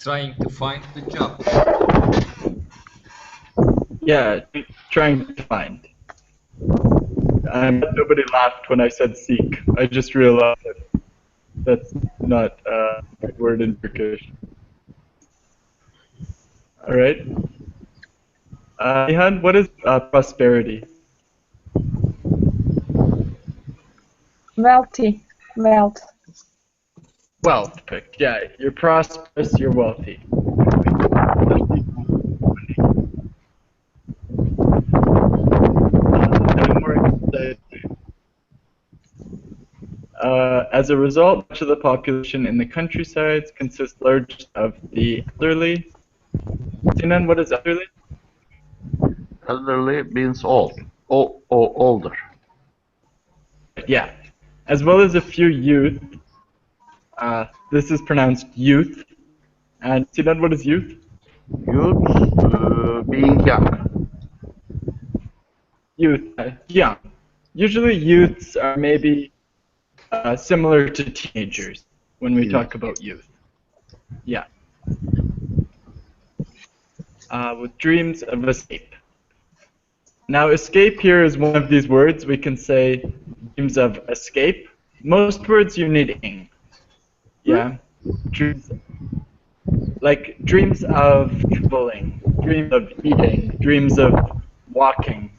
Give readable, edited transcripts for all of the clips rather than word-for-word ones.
trying to find the job. Yeah, trying to find. Nobody laughed when I said seek. I just realized that that's not a good word in Turkish. All right. Nihan, what is prosperity? Wealthy. Wealth. Wealth. Perfect. Yeah, you're prosperous, you're wealthy. As a result, much of the population in the countrysides consists largely of the elderly. Sinan, what is elderly? Elderly means old, older. Yeah, as well as a few youth. This is pronounced youth. And Sinan, what is youth? Youth, being young. Youth, young. Usually youths are maybe similar to teenagers when we talk about youth. Yeah. With dreams of escape. Now, escape here is one of these words. We can say dreams of escape. Most words you need ing. Yeah. Dreams, like dreams of traveling, dreams of eating, dreams of walking.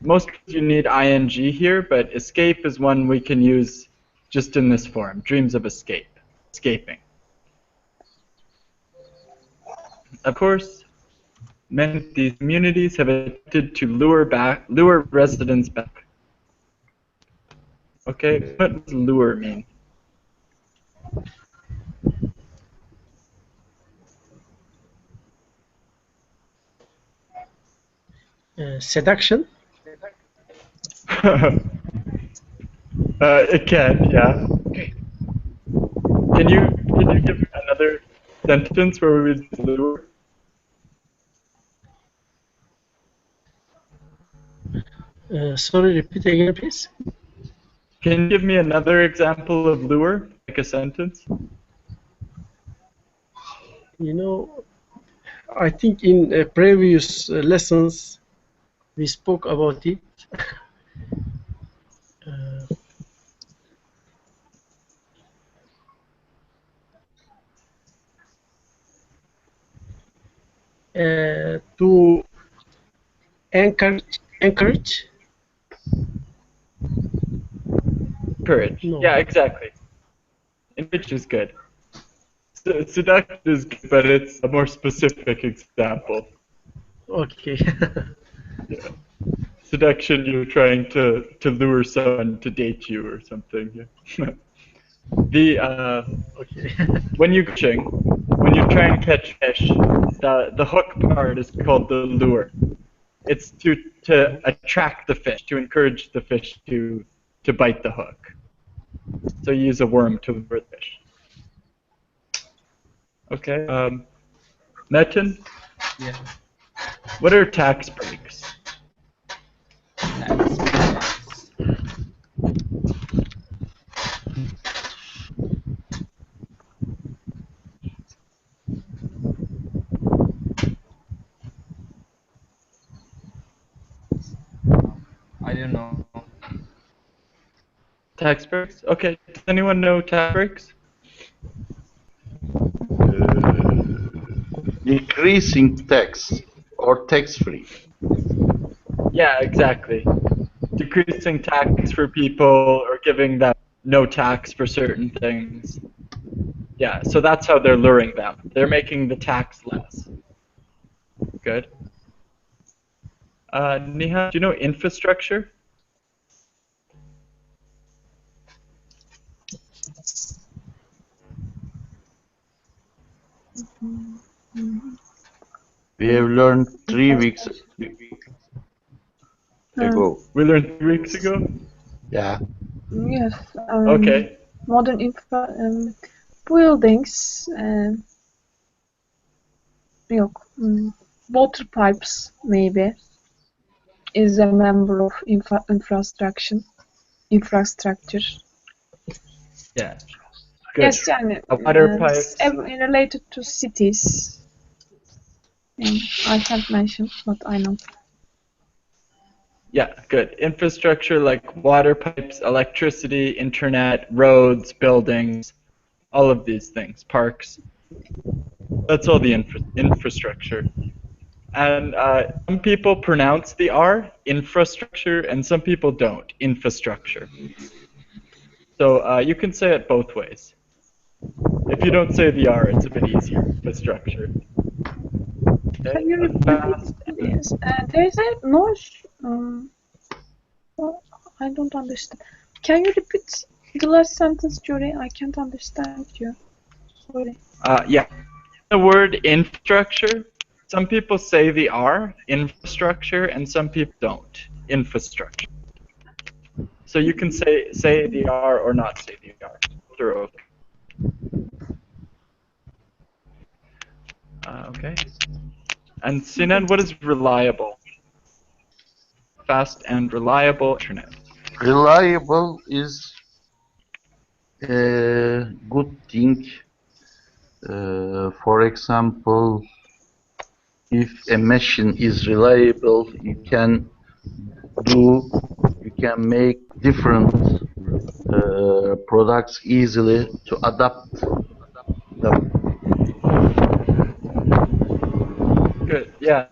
Most you need ing here, but escape is one we can use just in this form. Dreams of escape, escaping. Of course, many of these communities have attempted to lure residents back. Okay, what does lure mean? Seduction. It can, yeah. Can you give another sentence where we would lure? Sorry, repeat again, please. Can you give me another example of lure, like a sentence? You know, I think in previous lessons we spoke about it. To encourage. Encourage. No. Yeah, exactly. Encourage is good. Seduct is good, but it's a more specific example. Okay. Yeah. Seduction, you're trying to lure someone to date you or something. Yeah. Okay. When you're trying to catch fish, the hook part is called the lure. It's to attract the fish, to encourage the fish to bite the hook. So you use a worm to lure the fish. Okay. Metin? Yeah. What are tax breaks? Tax breaks. I don't know. Tax breaks? Okay. Does anyone know tax breaks? Decreasing tax or tax-free. Yeah, exactly. Decreasing tax for people or giving them no tax for certain things. Yeah, so that's how they're luring them. They're making the tax less. Good. Nihan, do you know infrastructure? We have learned 3 weeks ago. We learned 3 weeks ago? Yeah. Yes. Okay. Modern buildings. Yok. Water pipes maybe is a member of infrastructure. Yeah. good. Yes, yani, Water pipes. related to cities. I can't mention, but I know. Yeah, good. Infrastructure like water pipes, electricity, internet, roads, buildings, all of these things, parks. That's all the infrastructure. And some people pronounce the R, infrastructure, and some people don't, infrastructure. So you can say it both ways. If you don't say the R, it's a bit easier, infrastructure. Okay, Can you repeat? Yes, there is a noise. Well, I don't understand. Can you repeat the last sentence, Jory? I can't understand you. Sorry. Yeah. The word infrastructure, some people say the R, infrastructure, and some people don't, infrastructure. So you can say the R or not say the R. Both are okay. Okay. And Sinan, what is reliable? Fast and reliable internet. Reliable is a good thing. For example, if a machine is reliable, you can make different products easily to adapt them. Good. Yeah.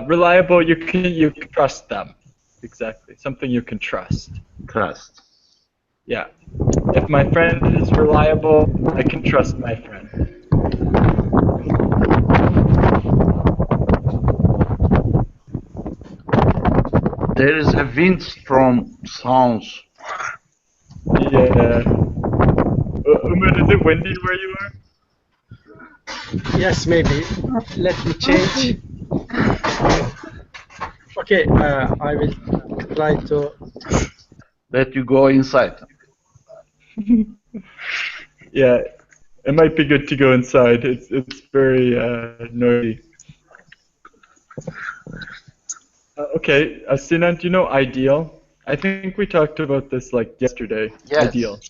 Reliable. You can trust them. Exactly. Something you can trust. Trust. Yeah. If my friend is reliable, I can trust my friend. There is a windstorm sounds. Yeah. Umar, is it windy where you are? Yes, maybe. Let me change. Okay, I will try to. Let you go inside. Yeah. It might be good to go inside. It's very noisy. Okay, Sinan, do you know ideal? I think we talked about this like yesterday. Yes. Ideal.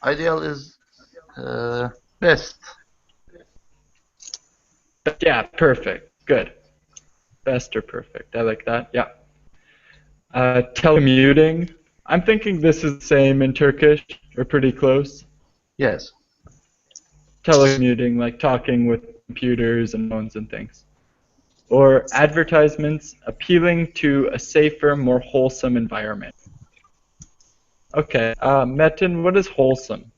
Ideal is best. Yeah, perfect. Good. Best or perfect. I like that. Yeah. Telecommuting. I'm thinking this is the same in Turkish, or pretty close. Yes. Telecommuting, like talking with computers and phones and things. Or advertisements appealing to a safer, more wholesome environment. Okay, Metin, what is wholesome?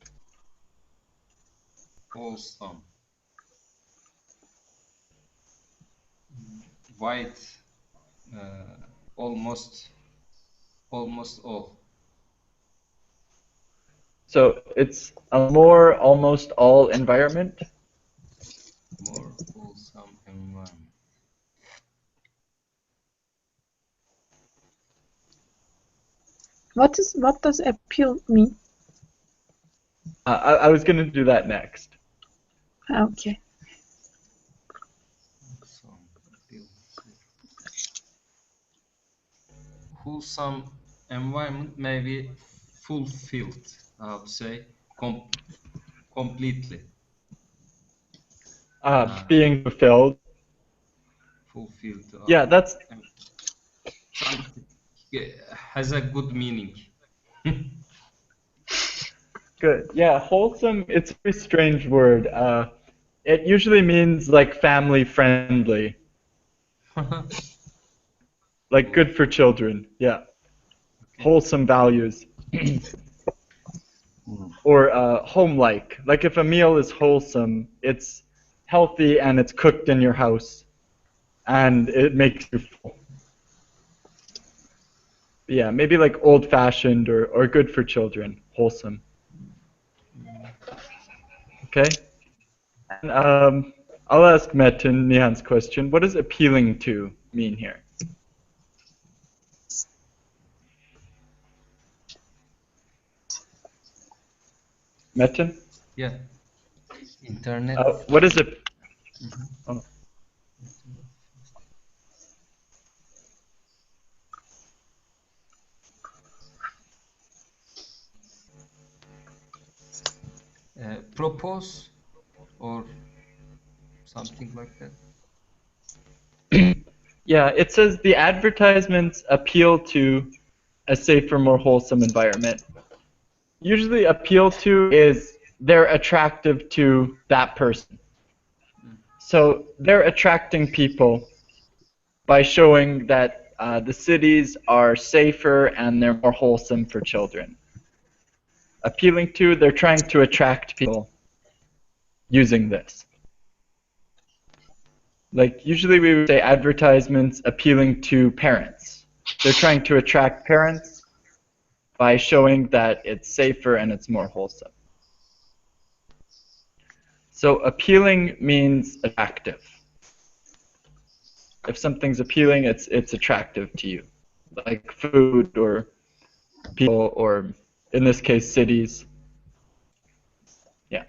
Wholesome. White. Almost all. So it's a more almost all environment. More wholesome environment. What does appeal mean? I was going to do that next. Okay. Wholesome environment may be fulfilled, I would say, completely. Being fulfilled. Fulfilled. Yeah, that's Something has a good meaning. good. Yeah, wholesome, it's a very strange word. It usually means like family friendly, like good for children. Yeah. Okay. Wholesome values. Or home-like. Like if a meal is wholesome, it's healthy and it's cooked in your house and it makes you full. Yeah, maybe like old-fashioned or good for children, wholesome. Okay? And I'll ask Metin Nihan's question. What does appealing to mean here? Metin? Yeah. Internet. What is it? Oh. propose or something like that. Yeah, it says the advertisements appeal to a safer, more wholesome environment. Usually appeal to is they're attractive to that person. So they're attracting people by showing that the cities are safer and they're more wholesome for children. Appealing to, they're trying to attract people using this. Like usually we would say advertisements appealing to parents. They're trying to attract parents by showing that it's safer and it's more wholesome. So appealing means attractive. If something's appealing, it's attractive to you, like food or people, or in this case, cities. Yeah.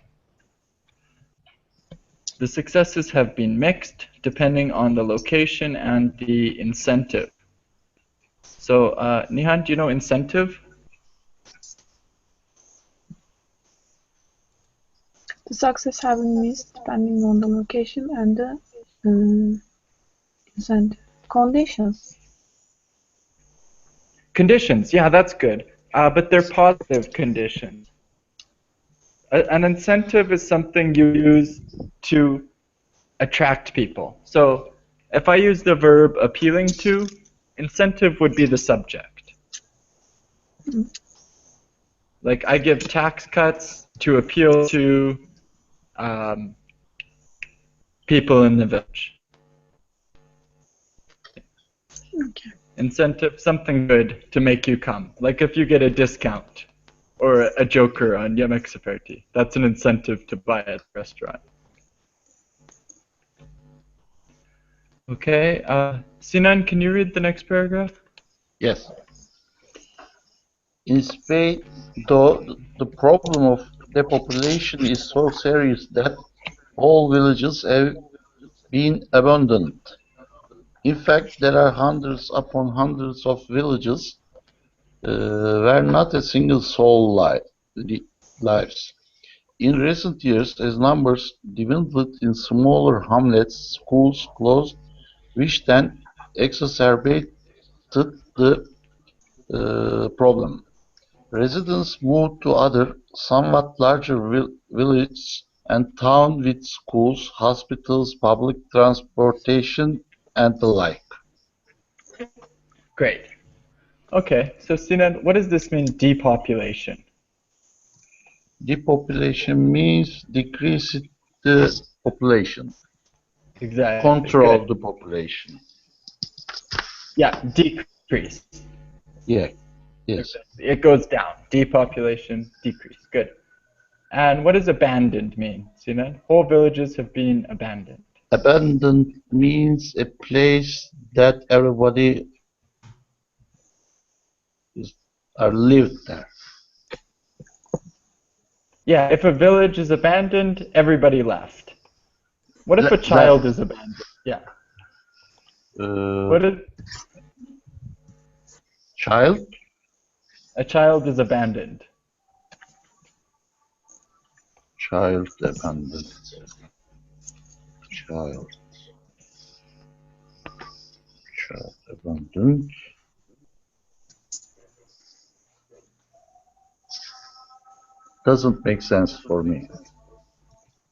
The successes have been mixed depending on the location and the incentive. So, Nihan, do you know incentive? The success have been missed depending on the location and the incentive. Conditions. Conditions, yeah, that's good. But they're positive conditions. An incentive is something you use to attract people. So if I use the verb appealing to, incentive would be the subject. Like I give tax cuts to appeal to people in the village. Okay. Incentive, something good to make you come. Like if you get a discount or a joker on Yemek Seferti, that's an incentive to buy at the restaurant. Okay, Sinan, can you read the next paragraph? Yes. In Spain, though, the problem of depopulation is so serious that all villages have been abandoned. In fact, there are hundreds upon hundreds of villages where not a single soul lives. In recent years, as numbers dwindled in smaller hamlets, schools closed, which then exacerbated the problem. Residents moved to other, somewhat larger villages and towns with schools, hospitals, public transportation, and the like. Great. Okay, so Sinan, what does this mean, depopulation? Depopulation means decrease the population, Exactly. control Good. the population. Yeah, decrease. Yeah, yes. It goes down. Depopulation, decrease. Good. And what does abandoned mean, Sinan? Whole villages have been abandoned. Abandoned means a place that everybody are lived there. Yeah, if a village is abandoned, everybody left. What if a child is abandoned? Yeah. What is Child? a child is abandoned? Child abandoned. Child abandoned. Doesn't make sense for me.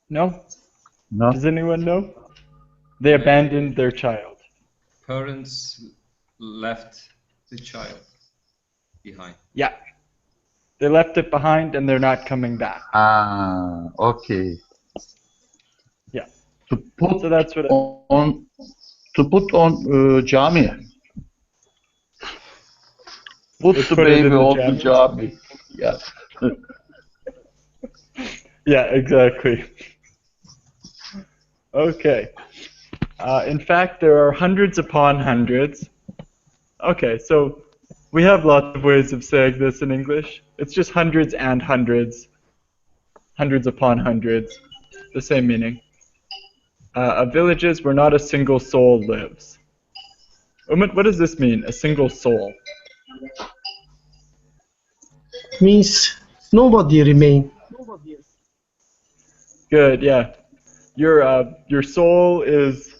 No? No? Does anyone know? They abandoned their child. Parents left the child behind. Yeah. They left it behind and they're not coming back. Ah, okay. Yeah. To put So that's what on cami. Put They the put it baby in the on the cami. Yeah. Yeah, exactly. Okay. In fact, there are hundreds upon hundreds. Okay, so we have lots of ways of saying this in English. It's just hundreds and hundreds. Hundreds upon hundreds. The same meaning. Of villages where not a single soul lives. Umut, what does this mean, a single soul? Means nobody remain. Good, yeah. Your soul is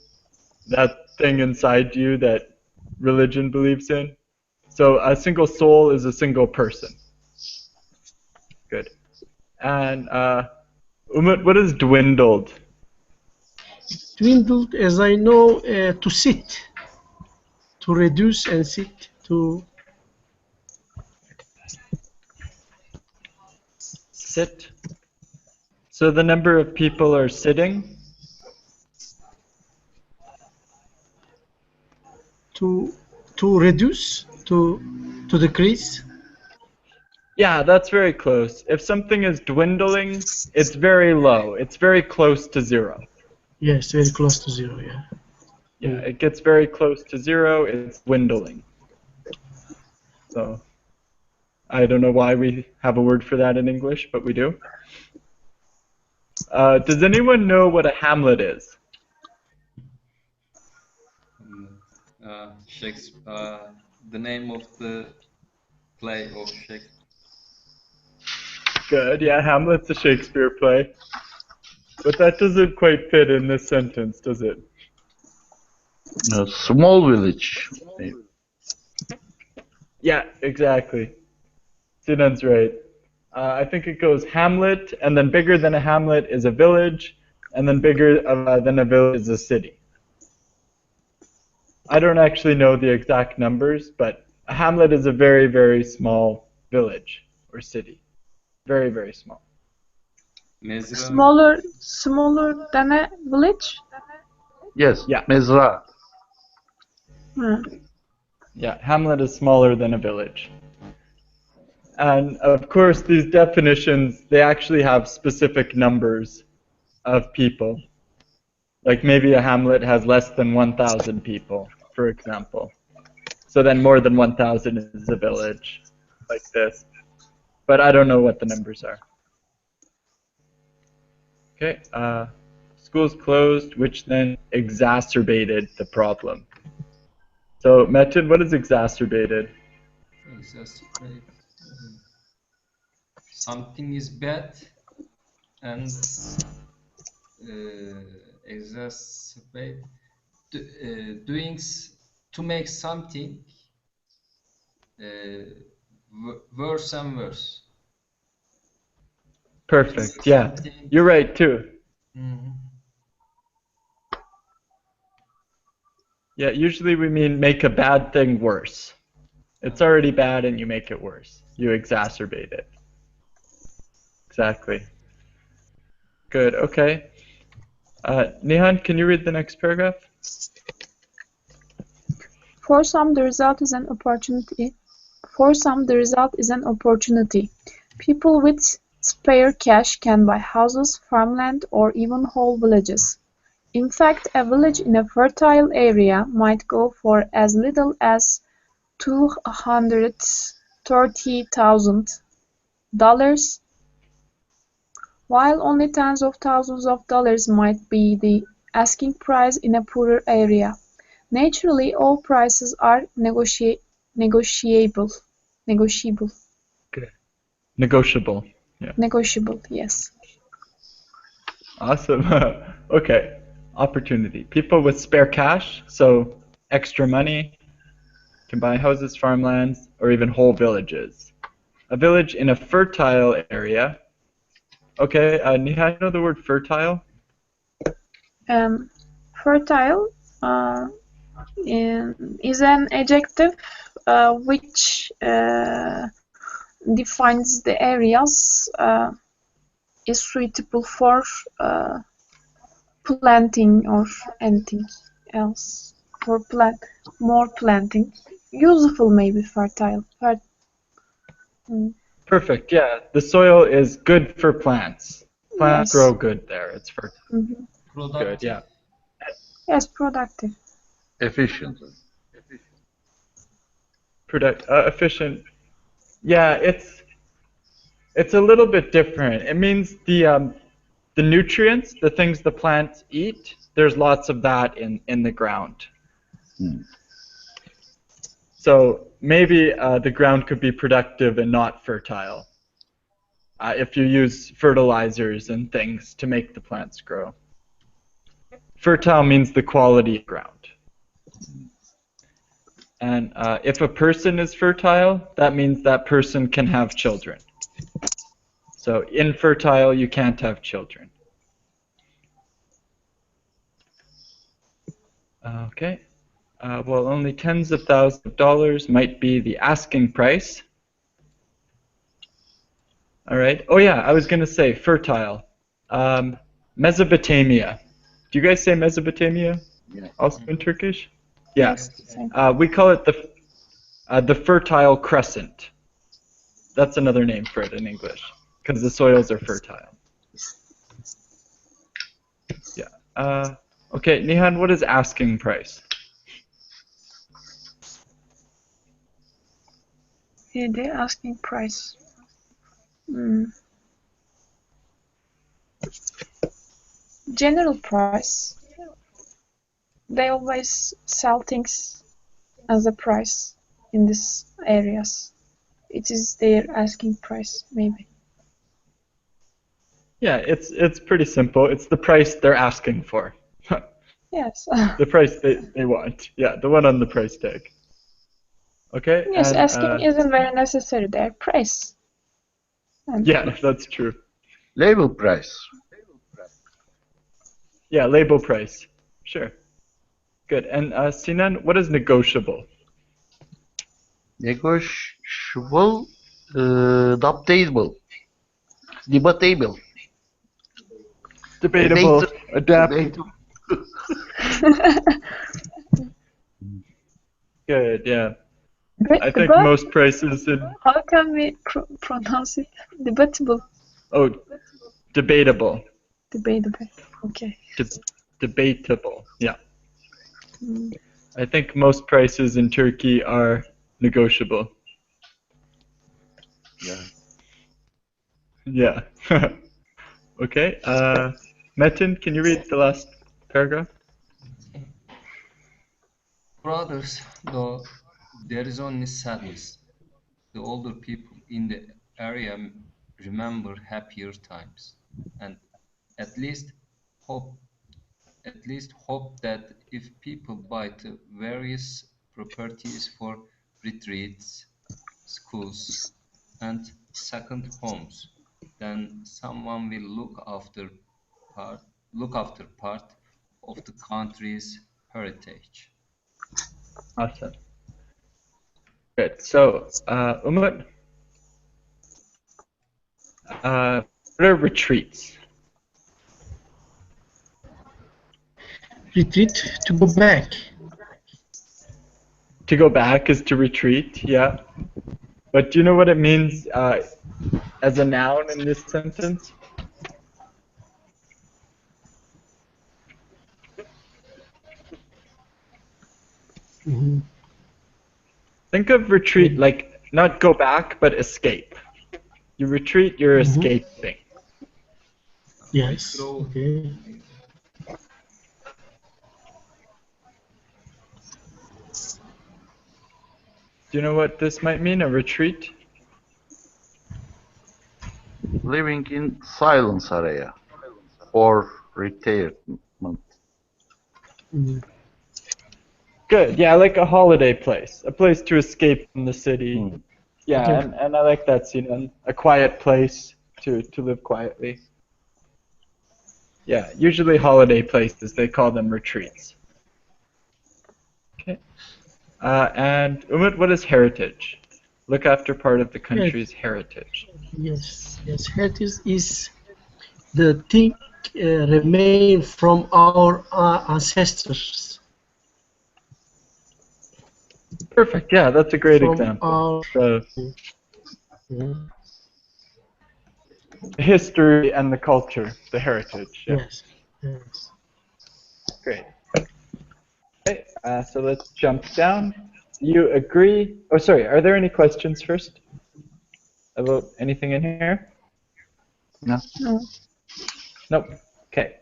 that thing inside you that religion believes in. So a single soul is a single person. Good. And Umut, what is dwindled? Dwindled, as I know, to sit, to reduce and sit, to Sit. So the number of people are sitting. to reduce, to decrease. Yeah, that's very close. If something is dwindling, it's very low. It's very close to zero. Yes, very close to zero. Yeah. Yeah, it gets very close to zero. It's dwindling. So I don't know why we have a word for that in English, but we do. Does anyone know what a hamlet is? Shakespeare, the name of the play of Shakespeare. Good, yeah, Hamlet's a Shakespeare play. But that doesn't quite fit in this sentence, does it? A small village. Yeah, exactly. Sinan's right. I think it goes Hamlet, and then bigger than a hamlet is a village, and then bigger than a village is a city. I don't actually know the exact numbers, but a hamlet is a very, very small village or city. Very, very small. Mezra. Smaller than a village? Yes, Yeah. mezra. Hmm. Yeah, hamlet is smaller than a village. And of course, these definitions, they actually have specific numbers of people. Like maybe a hamlet has less than 1,000 people, for example. So then more than 1,000 is a village, like this. But I don't know what the numbers are. Okay, schools closed, which then exacerbated the problem. So Metin, what is exacerbated? Exacerbate. Something is bad and exacerbate to make something worse and worse. Perfect, yeah. Something. You're right too. Mhm. Yeah, usually we mean make a bad thing worse. It's already bad and you make it worse. You exacerbate it. Exactly. Good, okay. Nihan, can you read the next paragraph? For some, the result is an opportunity. People with spare cash can buy houses, farmland, or even whole villages. In fact, a village in a fertile area might go for as little as $230,000, while only tens of thousands of dollars might be the asking price in a poorer area. Naturally, all prices are negotiable. Good. Negotiable. Yeah. Negotiable, yes. Awesome. Okay. Opportunity. People with spare cash, so extra money, can buy houses, farmlands, or even whole villages. A village in a fertile area. Okay, Nihan, you know the word fertile? Fertile is an adjective which defines the areas is suitable for planting or anything else. For more planting. Useful maybe fertile. Perfect, yeah. The soil is good for plants. Plants Yes. grow good there. It's fertile. Mm-hmm. Productive. Good, yeah. Yes, productive. Efficient. Efficient. Yeah, it's a little bit different. It means the nutrients, the things the plants eat, there's lots of that in the ground. Hmm. So maybe the ground could be productive and not fertile. if you use fertilizers and things to make the plants grow. Fertile means the quality of ground. And if a person is fertile, that means that person can have children. So infertile, you can't have children. Okay. Well, only tens of thousands of dollars might be the asking price. All right. Oh yeah, I was going to say fertile. Mesopotamia. Do you guys say Mesopotamia? Yeah. Also in Turkish? Yeah. Yes, same. We call it the Fertile Crescent. That's another name for it in English, because the soils are fertile. Yeah. Okay, Nihan, what is asking price? Here the asking price. General price. They always sell things as a price in these areas. It is their asking price, maybe. Yeah, it's pretty simple. It's the price they're asking for. Yes. The price they want. Yeah, the one on the price tag. Okay? Yes, and, asking isn't very necessary. Their price. And Yeah, that's true. Label price. Yeah, label price. Sure. Good. And Sinan, what is negotiable? Negotiable, debatable. Debatable. Debate- Adaptable. Good, yeah. I think But most prices in... how can we pronounce it? Debatable. Oh, debatable. Debatable. Okay. Debatable, yeah. Mm. I think most prices in Turkey are negotiable. Yeah. Yeah. Okay. Metin, can you read the last paragraph? Brothers, though there is only sadness. The older people in the area remember happier times, and at least hope that if people buy the various properties for retreats, schools, and second homes, then someone will look after part of the country's heritage. Awesome. Good. So, Umut, what are retreats? Retreat, to go back. To go back is to retreat, yeah. But do you know what it means as a noun in this sentence? Mhm. Think of retreat like not go back, but escape. You retreat, you're Mhm. escaping. Yes. Withdraw. Okay. Do you know what this might mean, a retreat? Living in silence area or retirement. Mm. Good, yeah, like a holiday place, a place to escape from the city. Hmm. Yeah, Yeah. and I like that, Sinan, a quiet place to live quietly. Yeah, usually holiday places, they call them retreats. Okay. And Umut, what is heritage? Look after part of the country's heritage. Yes. Yes. Heritage is the thing remain from our ancestors. Perfect, yeah, that's a great From example. our. The Mhm. history and the culture, the heritage. Yeah. Yes. Yes. Great. Okay, so let's jump down. You agree? Oh, sorry. Are there any questions first about anything in here? No. No. Nope. Okay.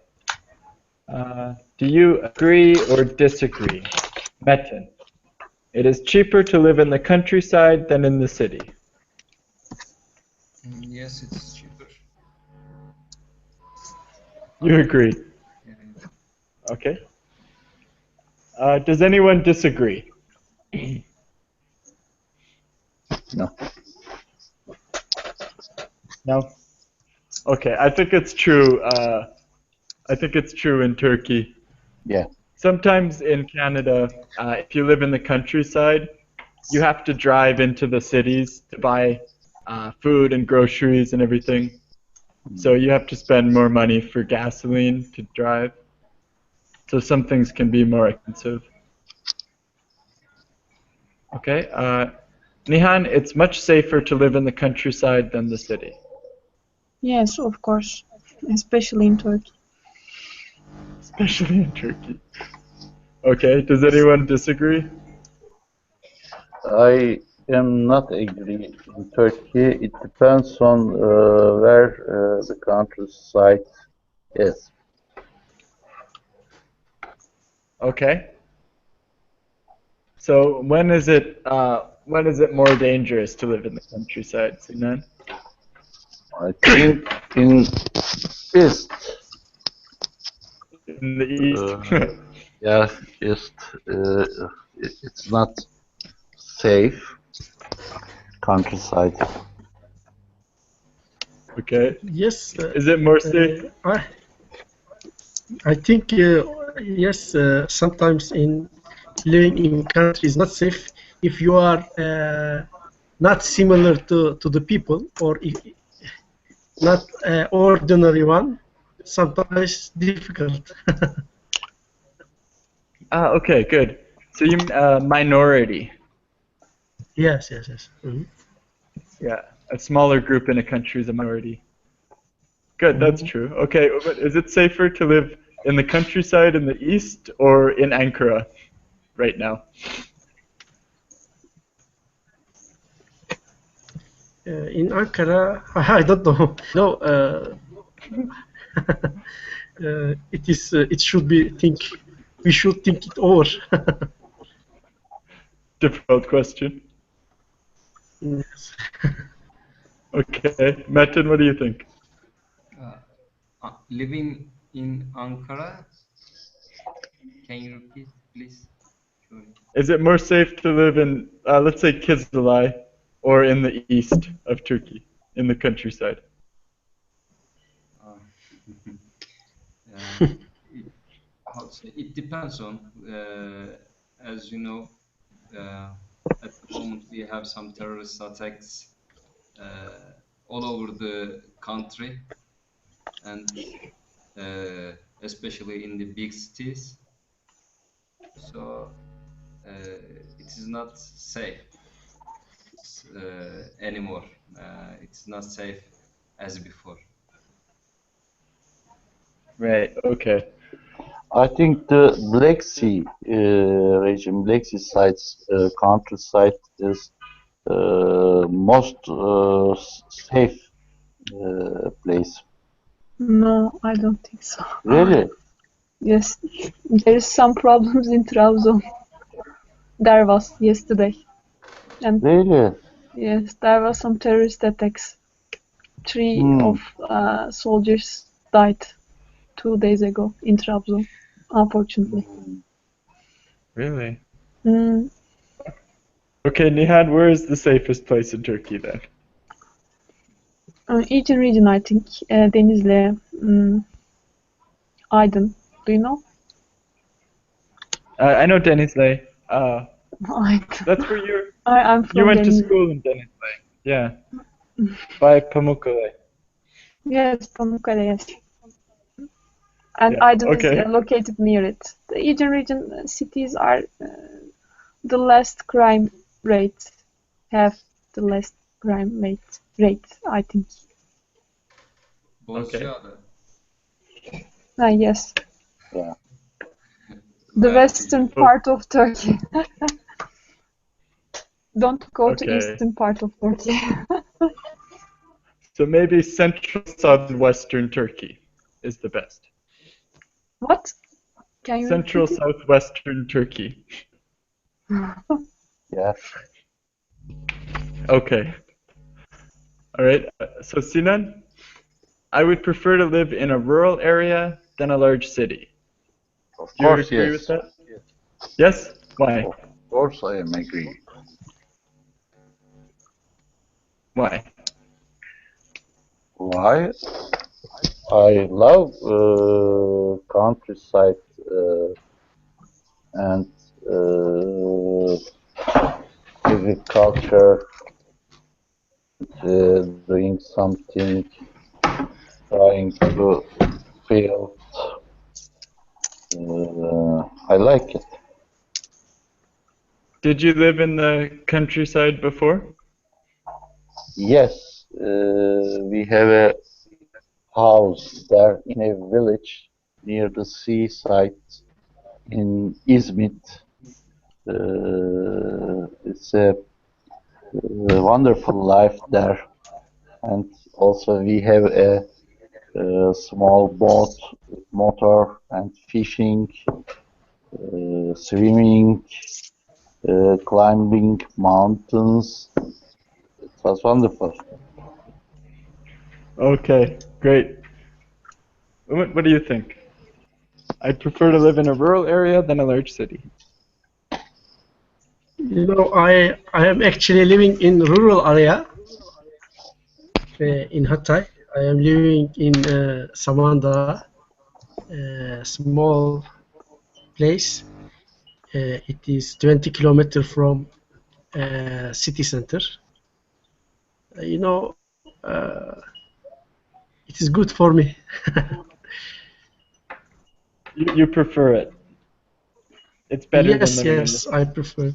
Do you agree or disagree? Metin. It is cheaper to live in the countryside than in the city. Yes, it's cheaper. You agree? Okay. Does anyone disagree? No. No? Okay, I think it's true. I think it's true in Turkey. Yeah. Sometimes in Canada, if you live in the countryside, you have to drive into the cities to buy food and groceries and everything. So you have to spend more money for gasoline to drive. So some things can be more expensive. Okay. Nihan, it's much safer to live in the countryside than the city. Yes, of course, especially in Turkey. Especially in Turkey. Okay, does anyone disagree? I am not agree. In Turkey, it depends on where the countryside is. Okay. So when is it more dangerous to live in the countryside, Sinan? I think in east, In the east? yeah, east, it's not safe countryside. Okay. Yes, Is it more safe? I think yes. Sometimes in living in country is not safe if you are not similar to the people or if, not ordinary one. Sometimes difficult. Okay, good. So you mean minority. Yes, yes, yes. Mhm. Yeah, a smaller group in a country is a minority. Good, that's true. Okay, but is it safer to live in the countryside in the east or in Ankara right now? In Ankara, I don't know. No, it is. It should be think. We should think it over. Difficult question. Yes. Okay, Metin, what do you think? Living in Ankara, can you repeat, please? Sorry. Is it more safe to live in, let's say, Kizilay, or in the east of Turkey, in the countryside? Uh, it, how to say, it depends on, as you know, at the moment we have some terrorist attacks all over the country, and especially in the big cities. So it is not safe anymore. It's not safe as before. Right, okay. I think the Black Sea region, Black Sea sites, countryside is most safe place. No, I don't think so. Really? Yes, there is some problems in Trabzon. There was yesterday, and Really? yes, there was some terrorist attacks. Three Hmm. of soldiers died 2 days ago in Trabzon, unfortunately. Really? Mm, Okay, Nihan, where is the safest place in Turkey then? Eastern region, I think. Denizli, Aydın. Do you know? I know Denizli. Aydın. That's where I'm you from went to Denizli. school in Denizli. Yeah. By Pamukkale. Yes, Pamukkale, yes. And Yeah, Aydın is okay. located near it. The Eastern region cities are the less crime rate, have the less crime rate, I think. Okay. Bozcaada, Yes, Yeah. the where do western you? part of Turkey. Don't go to Okay. eastern part of Turkey. So maybe central, southwestern Turkey is the best. What? Can you Central, repeat southwestern Turkey. Yeah. Okay. All right. So Sinan, I would prefer to live in a rural area than a large city. Of Do you course, agree yes. with that? Yes? Why? Of course, I am agree. Why? Why? I love countryside and agriculture, doing something, trying to field. I like it. Did you live in the countryside before? Yes, we have a house there in a village near the seaside in Izmit. It's a wonderful life there, and also we have a small boat with motor and fishing, swimming, climbing mountains. It was wonderful. Okay, great. What do you think? I'd prefer to live in a rural area than a large city. You know, I am actually living in rural area in Hatay. I am living in Samandağ, small place. It is 20 kilometers from city center. You know, it is good for me. You prefer it. It's better than Yes, living in the yes, I prefer.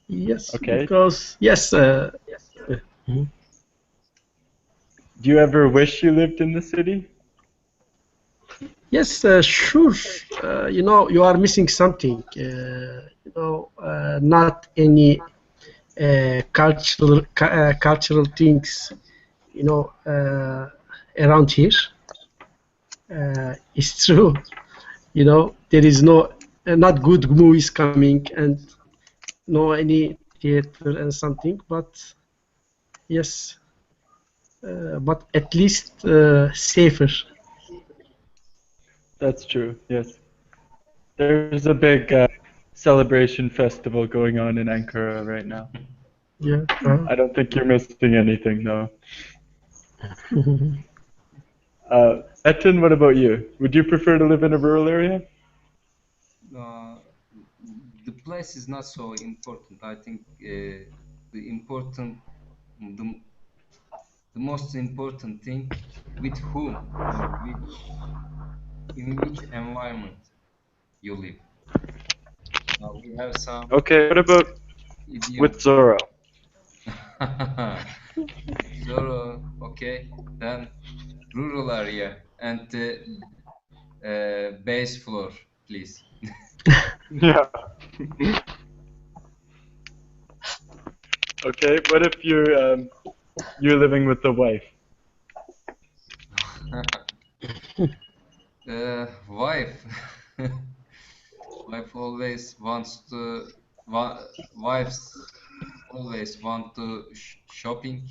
Yes, Okay. because yes, Do you ever wish you lived in the city? yes, sure. You know, you are missing something. You know, not any cultural things. You know, around here. It's true. You know, there is no not good movies coming and no any theater and something. But yes, but at least safer. That's true, yes. There's a big celebration festival going on in Ankara right now. Yeah. I don't think you're missing anything, though. Etin, what about you? Would you prefer to live in a rural area? Uh, the place is not so important. I think the important, the, the most important thing, with whom or in which environment you live. We have some Okay, what about idiom. with Zoro? Zoro, okay, then rural area and base floor, please. Yeah. Okay, what if you're living with a wife? Wife. Wife always wants to. Wives always want to shopping,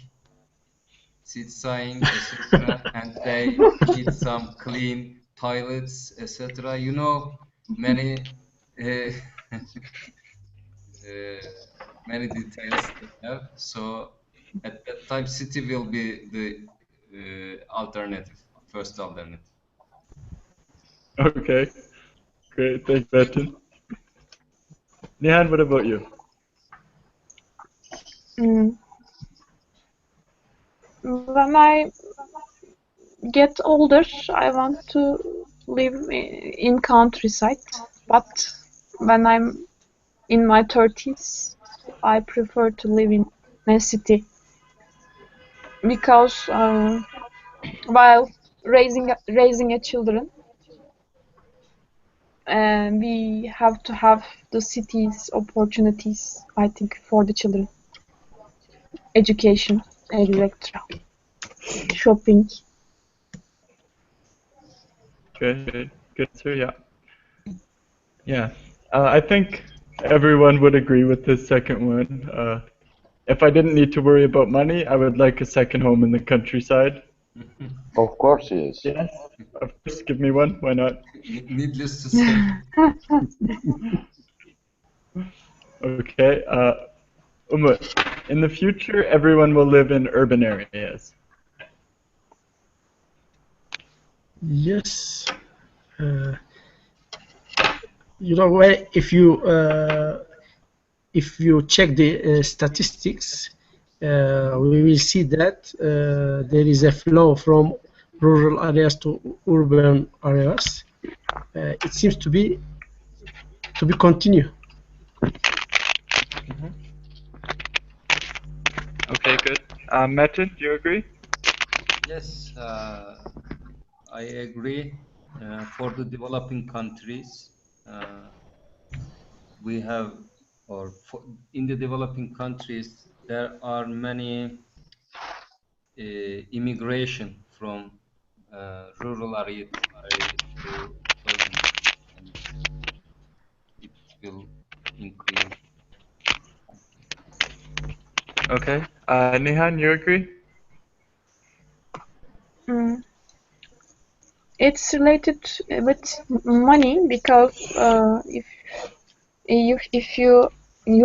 sightseeing, etc. And they need some clean toilets, etc. You know, many uh, many details they have. So at that time, city will be the alternative, first alternative. Okay, great, thanks, Etin. Nihan, what about you? Mm. When I get older, I want to live in countryside, but when I'm in my 30s, I prefer to live in a city because while raising a children, we have to have the city's opportunities, I think, for the children, education, etc., shopping. Okay, good answer, yeah. Yeah, I think everyone would agree with this second one. If I didn't need to worry about money, I would like a second home in the countryside. Of course, yes. Yes, of course. Give me one. Why not? Needless to say. Okay. Umut, in the future, everyone will live in urban areas. Yes. Uh, you know, if you check the statistics, we will see that there is a flow from rural areas to urban areas. It seems to be continue. Okay, good. Metin, do you agree? Yes, I agree. For the developing countries, we have, or for, in the developing countries, there are many immigration from areas to urban, and it will increase. Okay. Nihan, you agree? Mm. It's related with money because if you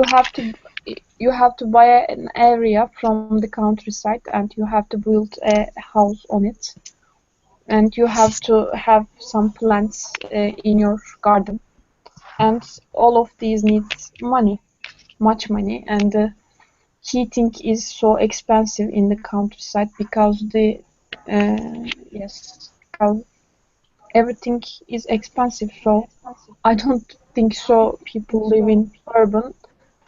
have to buy an area from the countryside and you have to build a house on it, and you have to have some plants in your garden, and all of these need money, much money, and heating is so expensive in the countryside because because everything is expensive. So I don't think so. People live in urban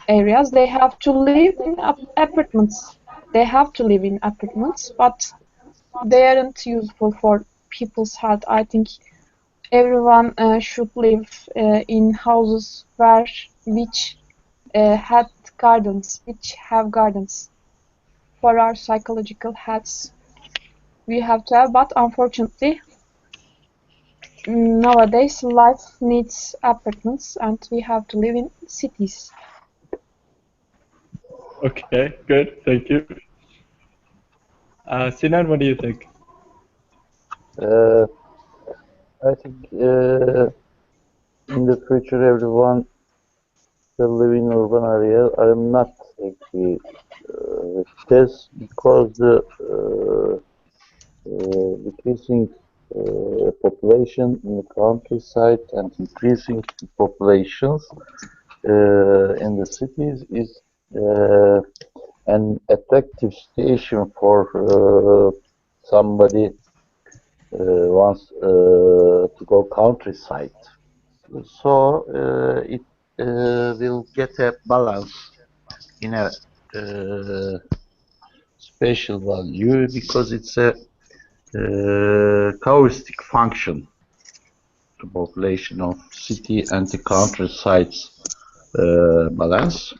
areas. They have to live in apartments. They have to live in apartments, but they aren't useful for people's health. I think everyone should live in houses which had which have gardens. For our psychological health, we have to have, but unfortunately, nowadays life needs apartments and we have to live in cities. Okay, good. Thank you. Sinan, what do you think? Uh, I think in the future everyone will live in urban area. I am not agree with this because the decreasing population in the countryside and increasing populations in the cities is uh, an attractive station for somebody wants to go countryside. So it will get a balance in a special value because it's a caustic function to population of city and the countryside's balance.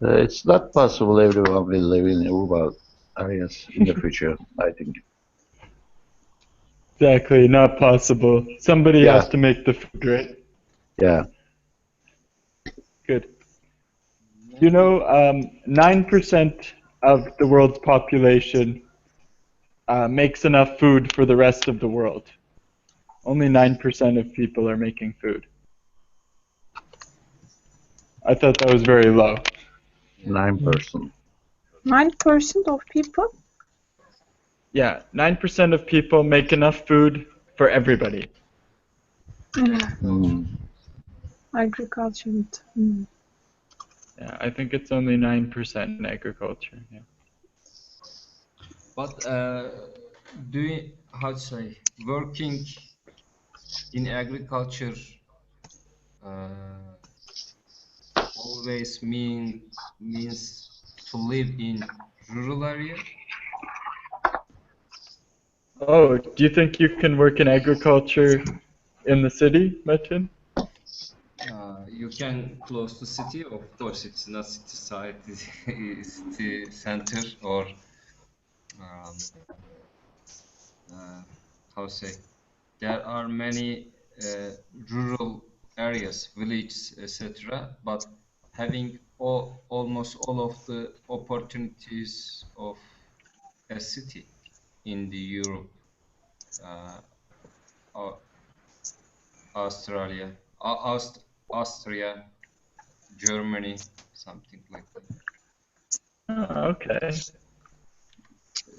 It's not possible everyone will live in urban areas in the future, I think. Exactly, not possible. Somebody Yeah, has to make the food, right? yeah. Good. You Maybe. know, 9% of the world's population makes enough food for the rest of the world. Only 9% of people are making food. I thought that was very low. Yeah. 9%. 9% of people. Yeah, 9% of people make enough food for everybody. Agriculture. Agriculture. Yeah, I think it's only 9% in agriculture. Yeah. But doing, how to say, working in agriculture uh, always means to live in rural area. Oh, do you think you can work in agriculture in the city, Metin? You can close to city, of course. It's not city side, it's city center, or um, uh, how say. There are many rural areas, villages, etc. But having almost all of the opportunities of a city. in the Europe, Au- Australia, Austria, Germany, something like that. Okay.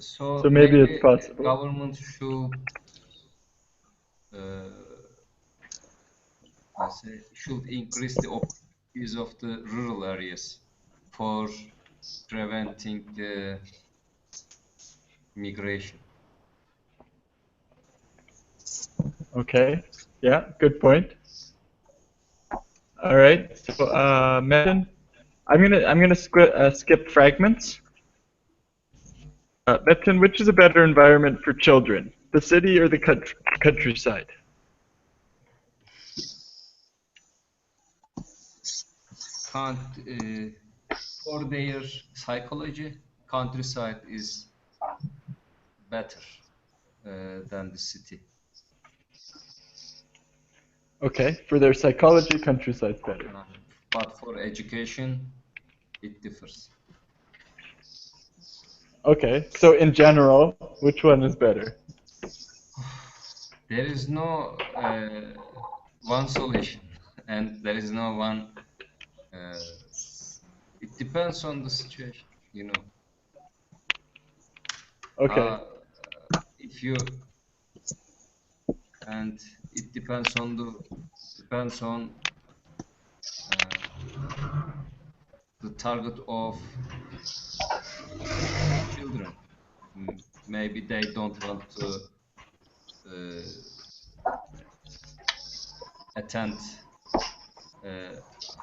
So So maybe it's maybe possible. government should should increase the use of the rural areas for preventing the migration. Okay. Yeah, good point. All right. So, Metin, I'm gonna skip fragments. Metin, which is a better environment for children, the city or the countryside? For their psychology, countryside is better than the city. Okay. For their psychology, countryside's better. But for education, it differs. Okay. So in general, which one is better? There is no one solution, and there is no one. It depends on the situation, you know. Okay. If you and it depends on the target of children. Maybe they don't want to attend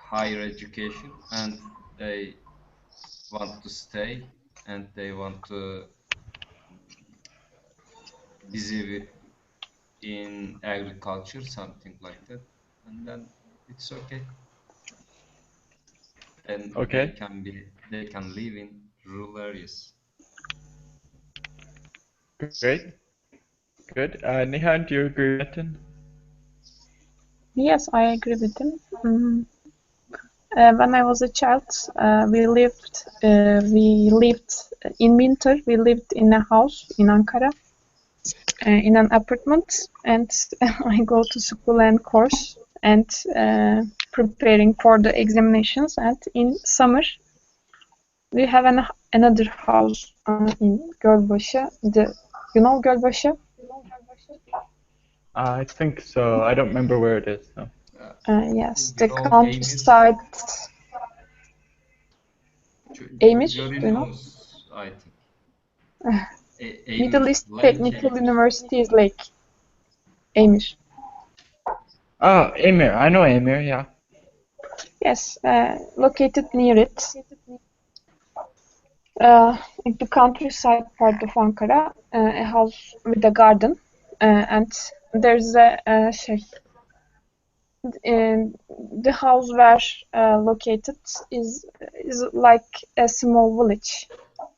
higher education, and they want to stay, and they want to busy in agriculture, something like that, and then it's okay. Then Okay. they can live in rural areas. Great. Good. Nihan, do you agree, Metin? Yes, I agree with him. When I was a child, we lived in winter. We lived in a house in Ankara, in an apartment, and I go to school and course and preparing for the examinations. And in summer, we have another house in Gölbaşı. You know Gölbaşı? I think so. I don't remember where it is. So. Yes, You the know countryside. Emir, do you know? Görinüz, I think. Middle East Lake Technical Emir. University is Lake Emir. Oh, Emir. I know Emir, yeah. Yes, located near it. In the countryside part of Ankara, a house with a garden, and there's the house where located is like a small village,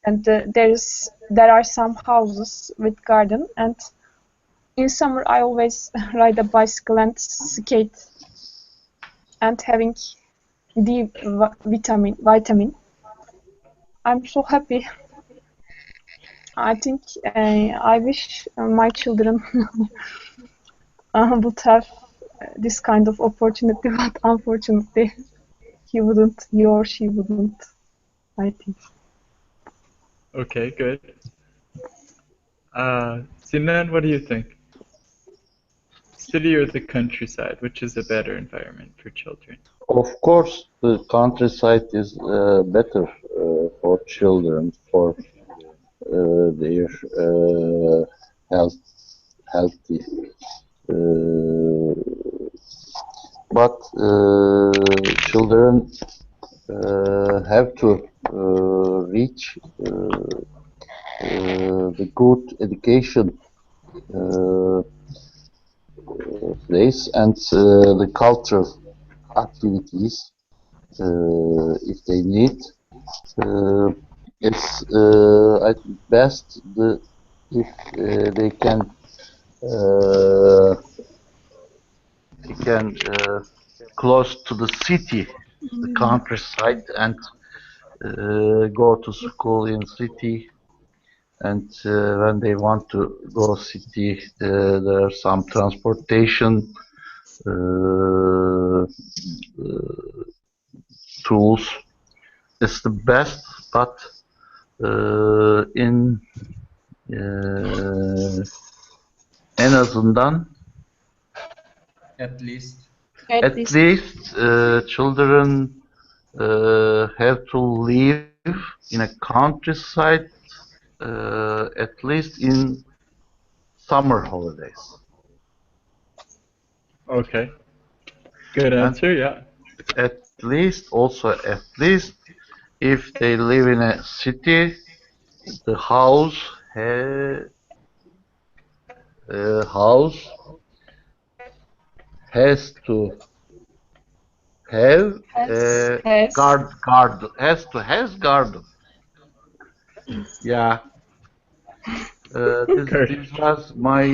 and there are some houses with garden, and in summer I always ride a bicycle and skate, and having D vitamin. I'm so happy. I think I wish my children would have this kind of opportunity, but unfortunately, he or she wouldn't. I think. Okay, good. Sinan, what do you think? City or the countryside? Which is a better environment for children? Of course, the countryside is better for children, for their health, healthy. But children have to reach the good education place and the cultural activities if they need. It's at best if they can close to the city, the countryside, and go to school in city and when they want to go city, there are some transportation tools. It's the best, but en azından At least. At at least. least children have to live in a countryside at least in summer holidays. Okay. Good And answer, yeah. at least if they live in a city, the house has to have a garden. Has garden. Yeah. This was my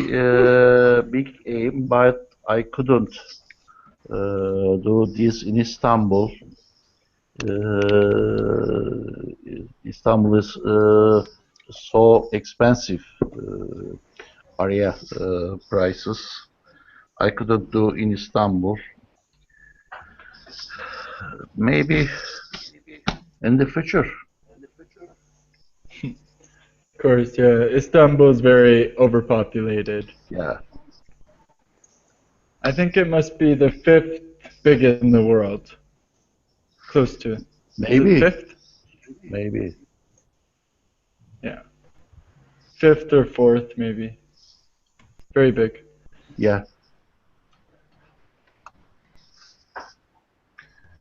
big aim, but I couldn't do this in Istanbul. Istanbul is so expensive area prices. I couldn't do in Istanbul. Maybe in the future. Of course, yeah. Istanbul is very overpopulated. Yeah. I think it must be the 5th biggest in the world. Close to. Maybe. Is it 5th? Maybe. Yeah. 5th or 4th, maybe. Very big. Yeah.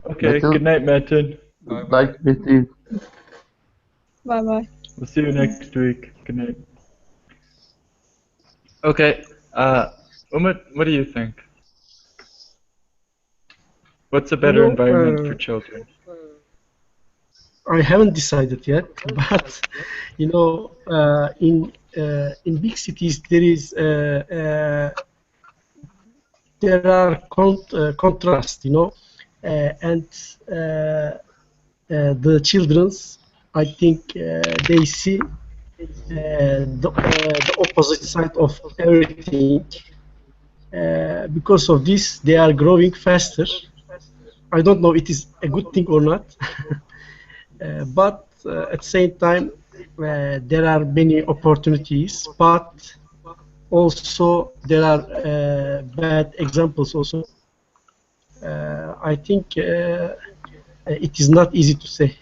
Okay, Metin, good night, Metin. Bye bye. like Metin. Bye bye. We'll see you next week. Good night. Okay, Umut, what do you think? What's a better environment for children? I haven't decided yet, but you know, in big cities there are contrast, you know, and the children's, I think they see the opposite side of everything. Because of this, they are growing faster. I don't know it is a good thing or not, but at the same time, there are many opportunities, but also there are bad examples also. I think it is not easy to say.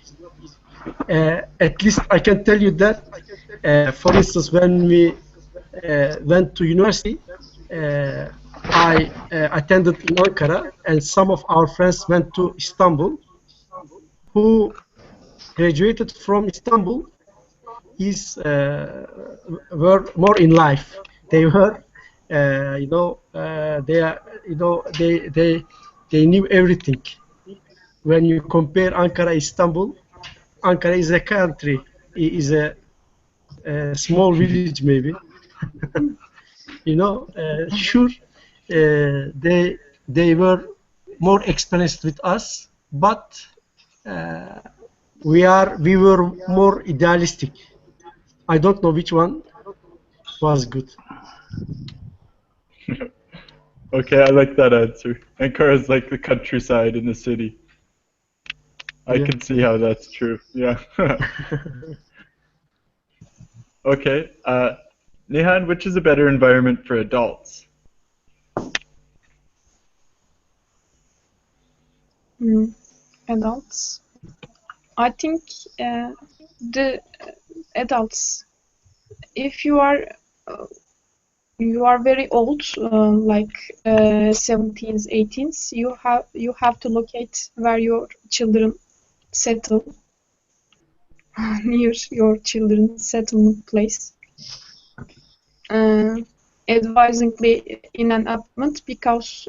At least I can tell you that, for instance, when we went to university, I attended in Ankara, and some of our friends went to Istanbul, who graduated from Istanbul were more in life. They were, they knew everything. When you compare Ankara, Istanbul, Ankara is a country, is a small village maybe. Sure, they were more experienced with us, but we were more idealistic. I don't know which one was good. Okay, I like that answer. Ankara is like the countryside in the city. I can see how that's true. Yeah. Okay. Nihan, which is a better environment for adults? Adults. I think the adults. If you are very old, like 17s, 18s, you have to locate where your children settle, near your children's settlement place. Advisingly in an apartment, because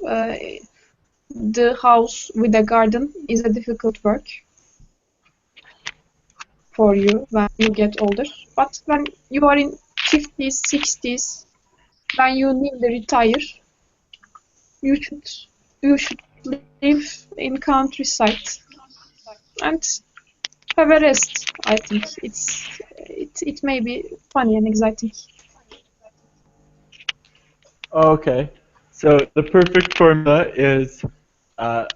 the house with a garden is a difficult work for you when you get older. But when you are in 50s, 60s, when you need to retire, you should live in countryside. And have a rest. I think it may be funny and exciting. Okay. So the perfect formula is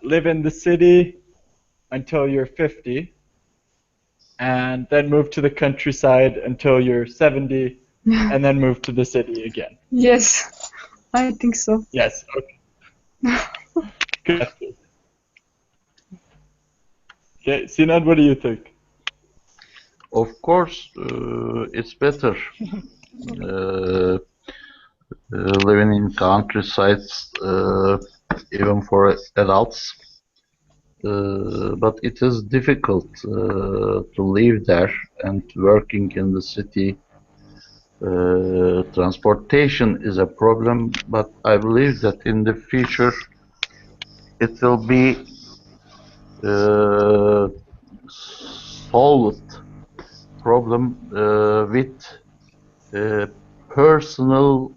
live in the city until you're 50, and then move to the countryside until you're 70, and then move to the city again. Yes, I think so. Yes. Okay. Good answer. Okay, Sinan, what do you think? Of course, it's better living in countrysides, even for adults. But it is difficult to live there and working in the city. Transportation is a problem, but I believe that in the future it will be solved problem with personal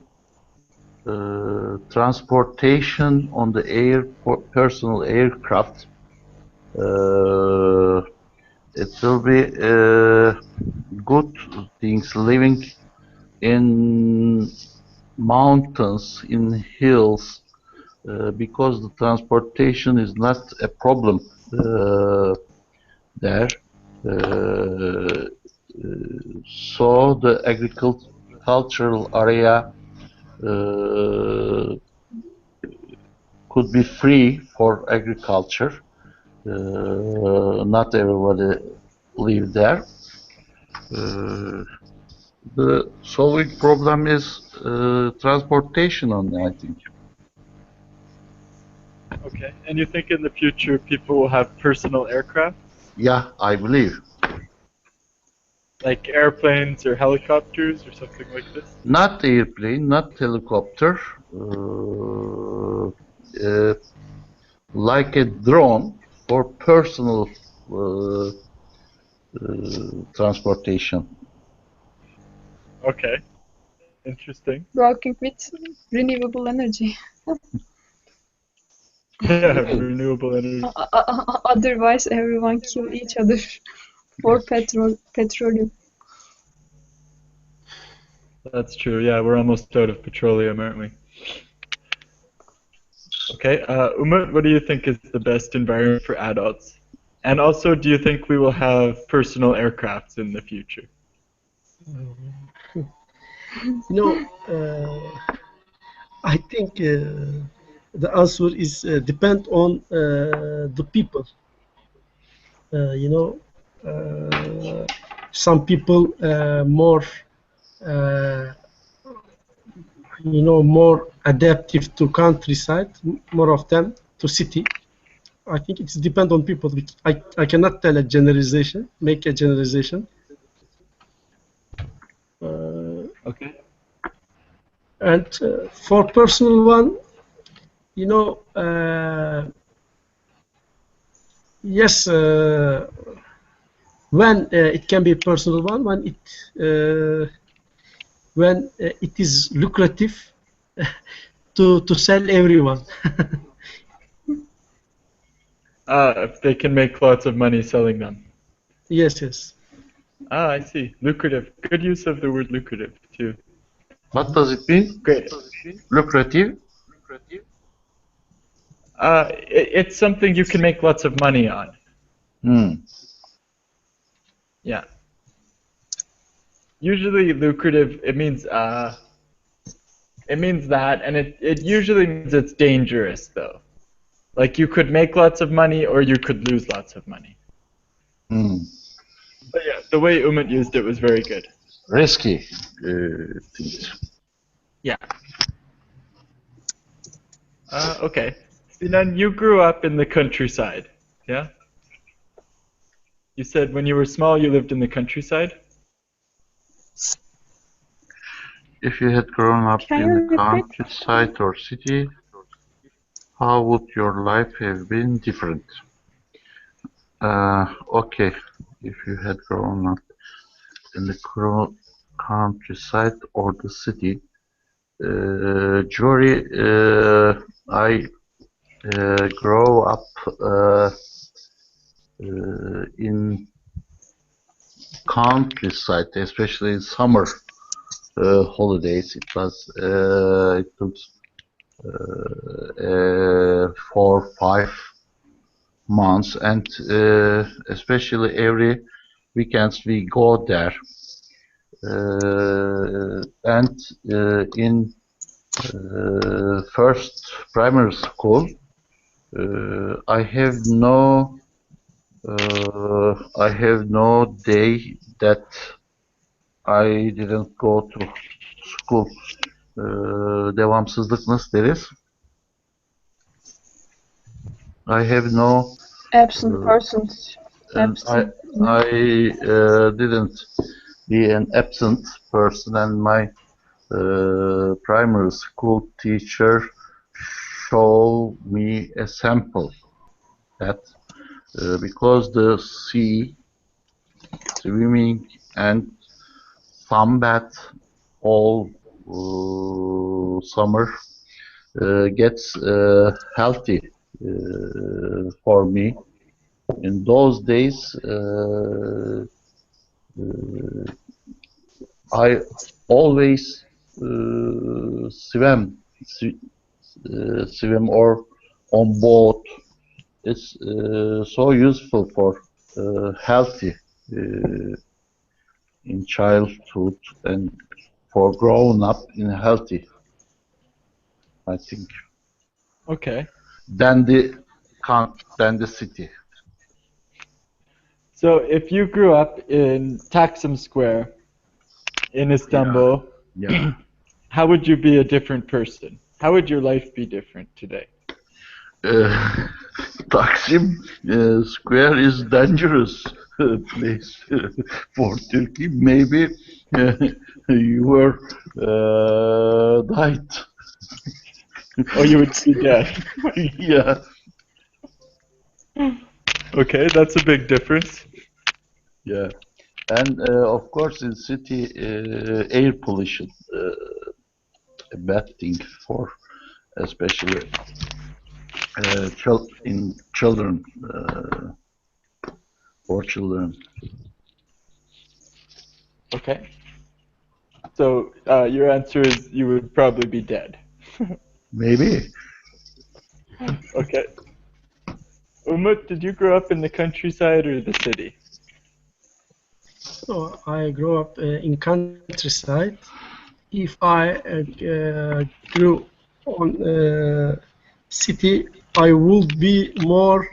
transportation on the personal aircraft. It will be good things living in mountains, in hills, because the transportation is not a problem there. So the agricultural area could be free for agriculture. Not everybody live there. The solving problem is transportation only, I think. Okay. And you think in the future people will have personal aircraft? Yeah, I believe. Like airplanes or helicopters or something like this? Not airplane, not helicopter, like a drone for personal transportation. Okay. Interesting. Working with renewable energy. Yeah, renewable energy. Otherwise, everyone kill each other for petroleum. That's true. Yeah, we're almost out of petroleum, aren't we? Okay. Umut, what do you think is the best environment for adults? And also, do you think we will have personal aircrafts in the future? I think the answer is depend on the people. You know, some people more, uh, more adaptive to countryside, more of them to city. I think it's depend on people. I cannot tell a generalization, make a generalization. Okay. And for personal one, yes, when it can be a personal one, when it is lucrative to sell everyone. If they can make lots of money selling them. Yes, yes. Ah, I see. Lucrative. Good use of the word lucrative, too. What does it mean? Great. Lucrative? It's something you can make lots of money on. Yeah. Usually lucrative, it means that, and it usually means it's dangerous, though. Like you could make lots of money or you could lose lots of money. But yeah, the way Umut used it was very good. Risky things. Yeah. Okay. Sinan, you grew up in the countryside, yeah? You said when you were small you lived in the countryside? If you had grown up Can in you the repeat? countryside or city, how would your life have been different? Okay, if you had grown up in the countryside or the city, Jory, I grow up in countryside, especially in summer holidays. It took 4 5 months, and especially every weekends we go there. And in first primary school, I have no day that I didn't go to school. Devamsızlık nasıl deriz? I have no Absent persons. and Absent. I didn't be an absent person, and my primary school teacher showed me a sample that because the sea, swimming and sunbath all summer gets healthy for me. In those days, I always swim or on boat. It's so useful for healthy in childhood and for growing up in healthy, I think, Okay. than the city. So if you grew up in Taksim Square in Istanbul, Yeah. how would you be a different person? How would your life be different today? Taksim Square is dangerous place for Turkey. Maybe you were died. Oh, you would be dead. Yeah. Okay, that's a big difference. Yeah. And of course, in city, air pollution, a bad thing for especially children, for children. Okay. So your answer is you would probably be dead. Maybe. Okay. Umut, did you grow up in the countryside or the city? So I grew up in countryside. If I grew on city, I would be more.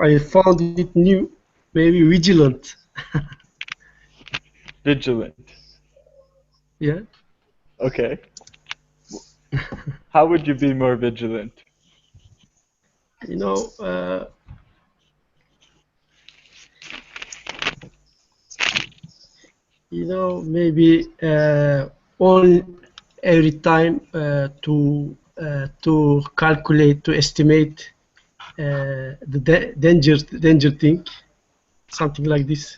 I found it new, maybe vigilant. Vigilant. Yeah. Okay. How would you be more vigilant? You know, maybe on every time to calculate, to estimate the danger thing, something like this.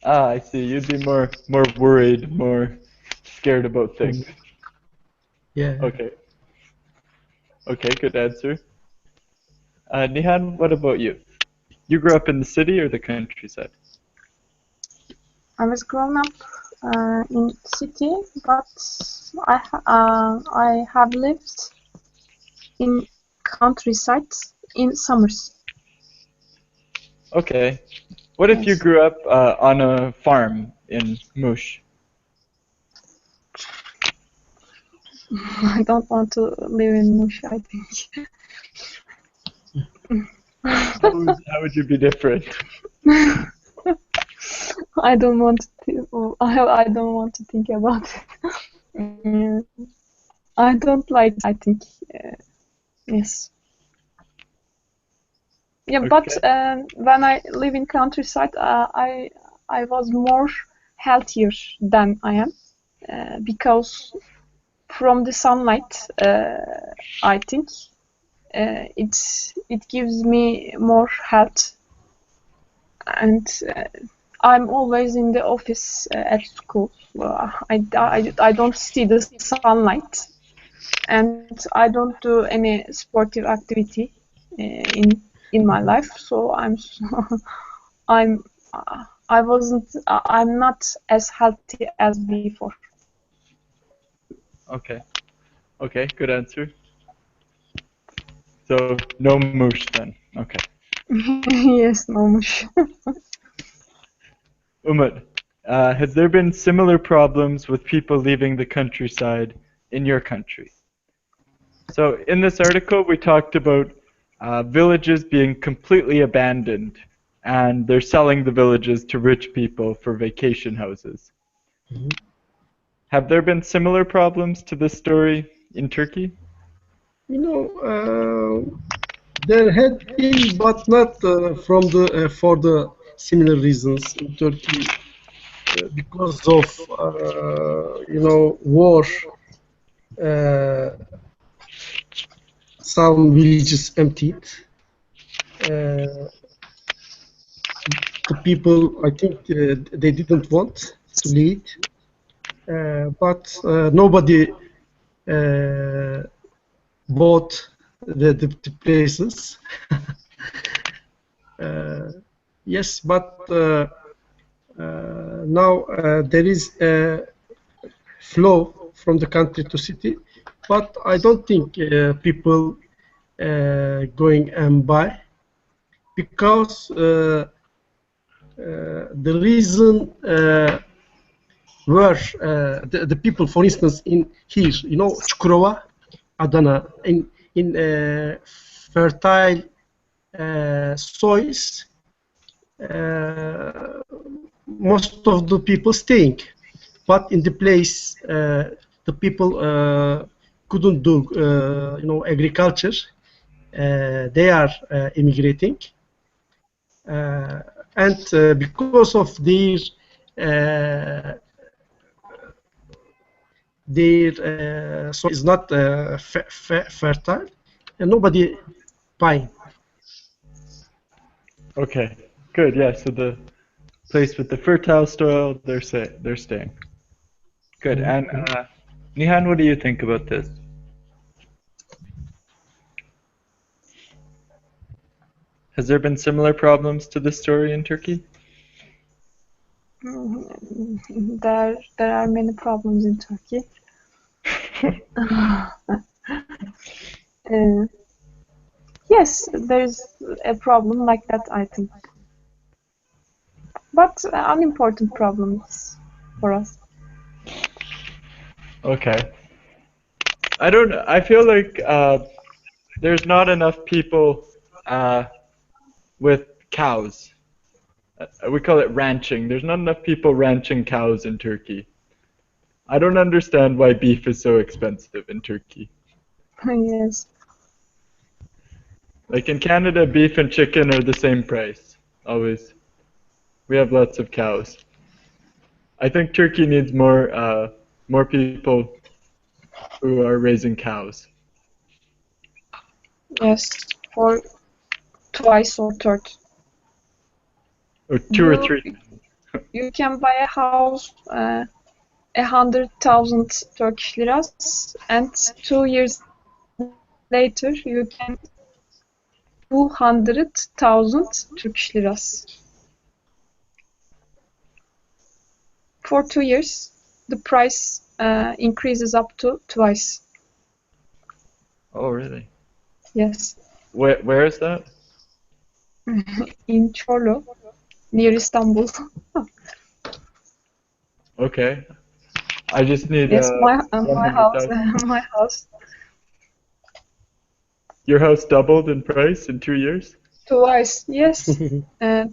Ah, I see. You'd be more worried, more scared about things. Yeah. Okay. Okay, good answer. Nihan, what about you? You grew up in the city or the countryside? I was grown up in city, but I have lived in countryside in summers. Okay. What if you Yes. grew up on a farm in Mush? I don't want to live in Mush, I think. How would you be different? I don't want to. I don't want to think about it. I don't like. I think. Yes. Yeah, but Okay. when I live in countryside, I was more healthier than I am because from the sunlight, I think it gives me more health, and I'm always in the office at school. I don't see the sunlight, and I don't do any sportive activity in my life. So I'm I'm not as healthy as before. Okay. Okay, good answer. So, no moosh then. Okay. Yes, no much. Umut, has there been similar problems with people leaving the countryside in your country? So, in this article, we talked about villages being completely abandoned, and they're selling the villages to rich people for vacation houses. Have there been similar problems to this story in Turkey? You know, there had been, but not from the for the similar reasons in Turkey, because of you know, war. Uh, some villages emptied. The people, I think, they didn't want to lead, but nobody bought the places. Yes, but now there is a flow from the country to city, but I don't think people going and buy, because the reason were the people, for instance, in here, you know, Çukurova, Adana, in fertile soils, most of the people staying, but in the place the people couldn't do you know, agriculture. They are immigrating, and because of their soil is not fertile, and nobody buying. Okay, good. Yeah, so the place with the fertile soil, they're staying. Good. And Nihan, what do you think about this? Has there been similar problems to this story in Turkey? There are many problems in Turkey. Yes, there's a problem like that, I think. But unimportant problems for us. Okay. I feel like there's not enough people with cows. We call it ranching. There's not enough people ranching cows in Turkey. I don't understand why beef is so expensive in Turkey. Yes. Like in Canada, beef and chicken are the same price, always. We have lots of cows. I think Turkey needs more people who are raising cows. Yes, for twice or third. Or two or three. You can buy a house 100,000 Turkish liras, and 2 years later you can 200,000 Turkish liras. For 2 years, the price increases up to twice. Oh, really? Yes. Where is that? In Çorlu, near Istanbul. Okay. I just need Yes, my house, 100,000. my house. Your house doubled in price in 2 years? Twice, yes. 3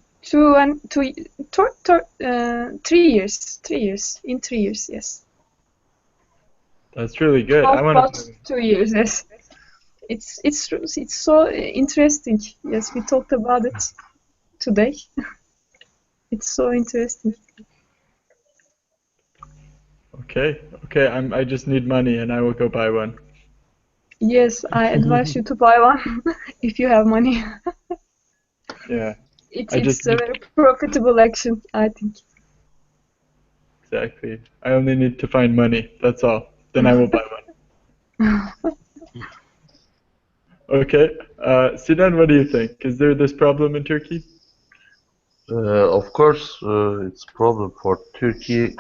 years. 3 years. In 3 years, yes. That's really good. Half I want past to. 2 years, yes. It's so interesting. Yes, we talked about it today. It's so interesting. Okay. I just need money and I will go buy one. Yes, I advise you to buy one if you have money. Yeah. It's a very profitable action, I think. Exactly. I only need to find money. That's all. Then I will buy one. Okay. Sinan, what do you think? Is there this problem in Turkey? Of course, it's a problem for Turkey.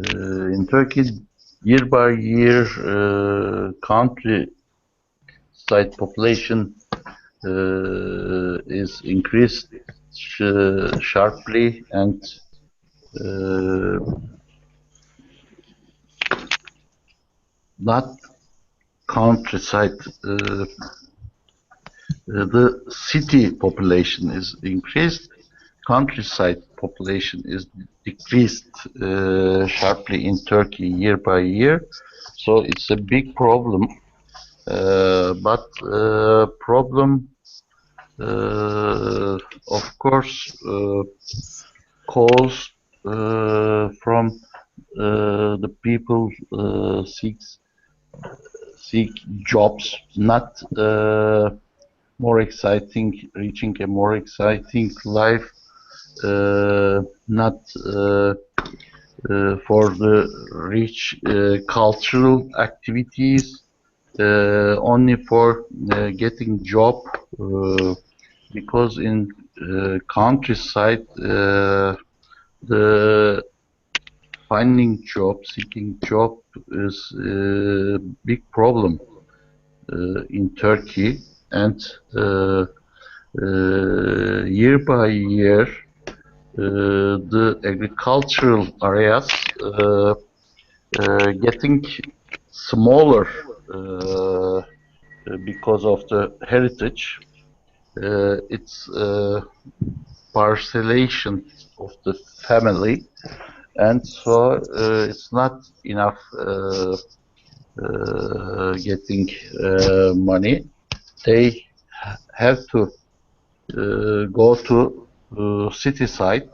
In Turkey, year by year, countryside population is increased sharply, and not countryside. The city population is increased, countryside population is decreased sharply in Turkey year by year. So it's a big problem. But problem, of course, caused from the people seek jobs, not more exciting, reaching a more exciting life, not for the rich cultural activities, only for getting job, because in countryside the finding job, seeking job is a big problem in Turkey, and year by year the agricultural areas getting smaller because of the heritage. It's parcellation of the family, and so it's not enough getting money. They have to go to city side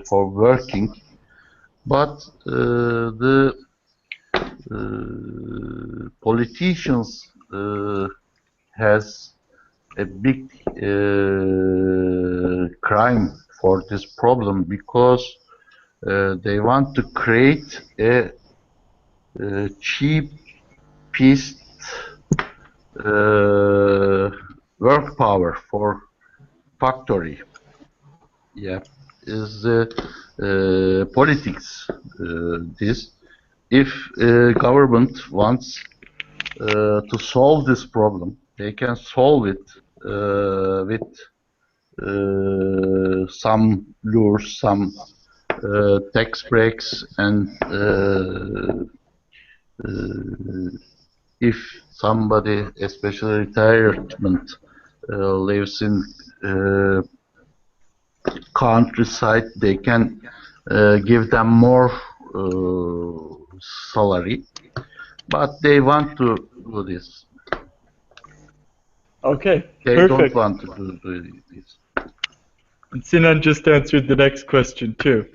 for working, but the politicians has a big crime for this problem, because they want to create a cheapest work power for factory. Yeah, is the politics. This, if government wants to solve this problem, they can solve it with some lures, some tax breaks, and if somebody, especially retirement, lives in countryside, they can give them more salary, but they want to do this. Okay, They perfect. don't want to do this. And Sinan just answered the next question too.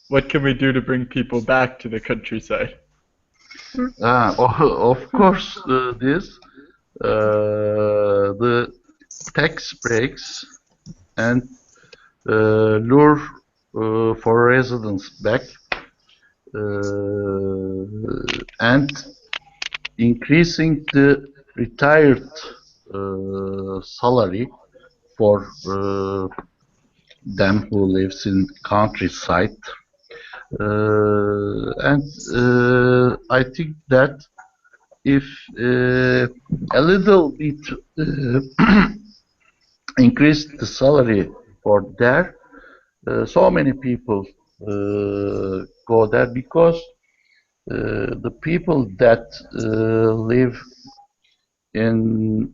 What can we do to bring people back to the countryside? Of course, the tax breaks and lure for residents back, and increasing the retired salary for them who lives in countryside. And I think that if a little bit increase the salary for there, so many people go there, because the people that live in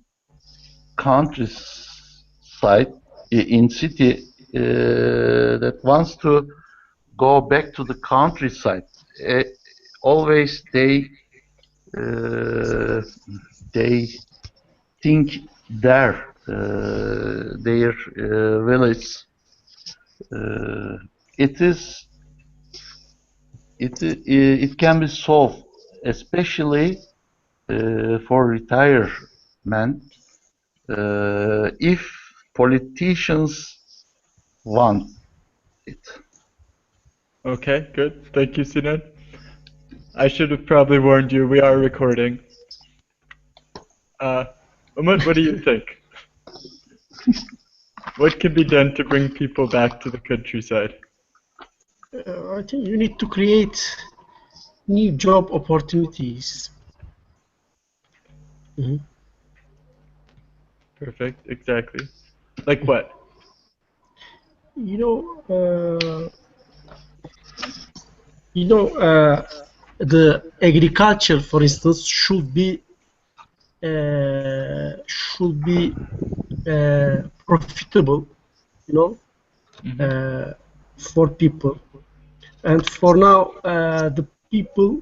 countryside, in city, that wants to go back to the countryside, always they think their village. It can be solved, especially for retirement, if politicians want it. Okay, good. Thank you, Sinan. I should have probably warned you, we are recording. Umut, what do you think? What can be done to bring people back to the countryside? I think you need to create new job opportunities. Mhm. Perfect, exactly. Like what? You know, you know, the agriculture, for instance, should be profitable, you know, for people. And for now, the people,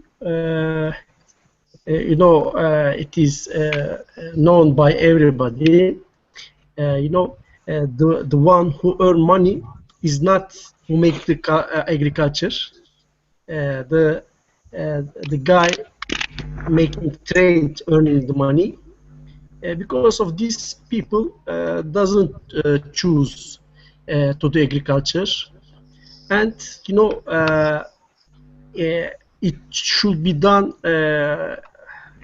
it is known by everybody. The one who earn money is not who make the agriculture. The guy making trade earning the money. Because of these people doesn't choose to do agriculture, and it should be done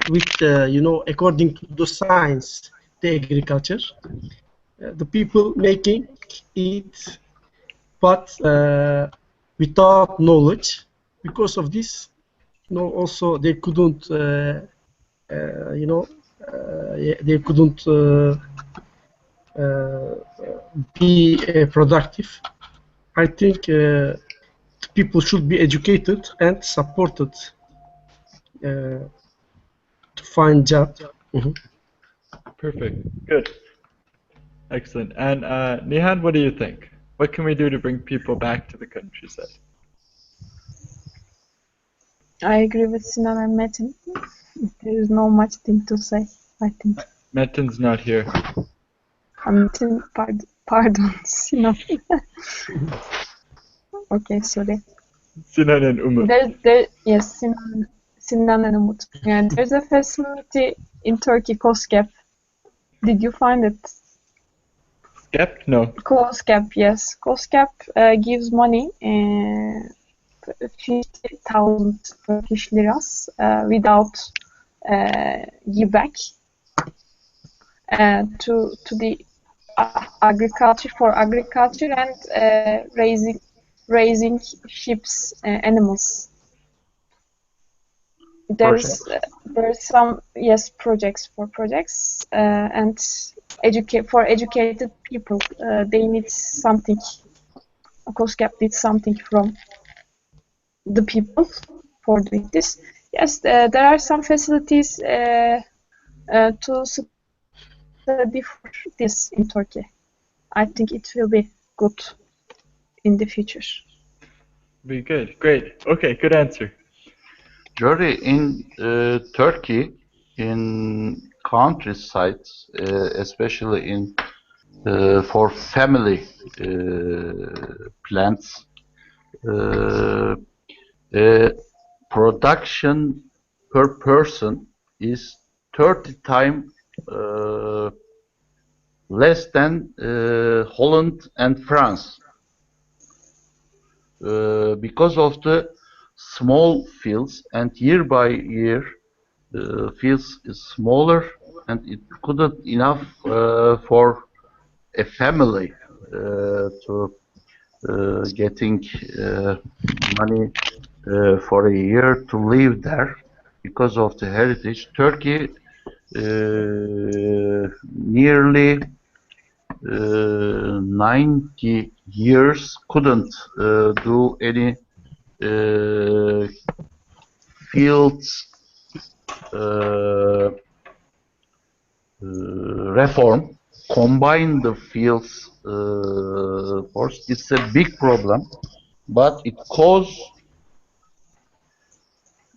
with according to the science, the agriculture. The people making it, but without knowledge. Because of this, also they couldn't, they couldn't be productive. I think people should be educated and supported to find job. Mhm. Perfect, good. Excellent. And Nihan, what do you think? What can we do to bring people back to the countryside? I agree with Sinan and Metin. There is no much thing to say, I think. Metin's not here. Metin, pardon, Sinan. Okay, sorry. Sinan and Umut. Yes, Sinan and Umut. Yeah, there's a facility in Turkey, COSGAP. Did you find it? Skep? No. COSGAP, yes. COSGAP gives money, 50,000 Turkish liras without give back to the agriculture and raising sheep's animals. There's some projects and educated people. They need something. COSGAP did something from the people for doing this. Yes, there are some facilities to study for this in Turkey. I think it will be good in the future. Be good. Great. Okay, good answer. Jory, in Turkey, in countrysides, especially in for family plants, production per person is 30 times less than Holland and France. Because of the small fields, and year by year fields is smaller, and it couldn't enough for a family to getting money for a year to live there because of the heritage. Turkey nearly 90 years couldn't do any fields reform, combine the fields force. It's a big problem, but it caused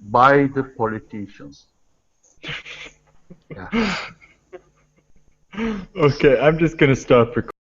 by the politicians. Yeah. Okay, I'm just gonna stop recording.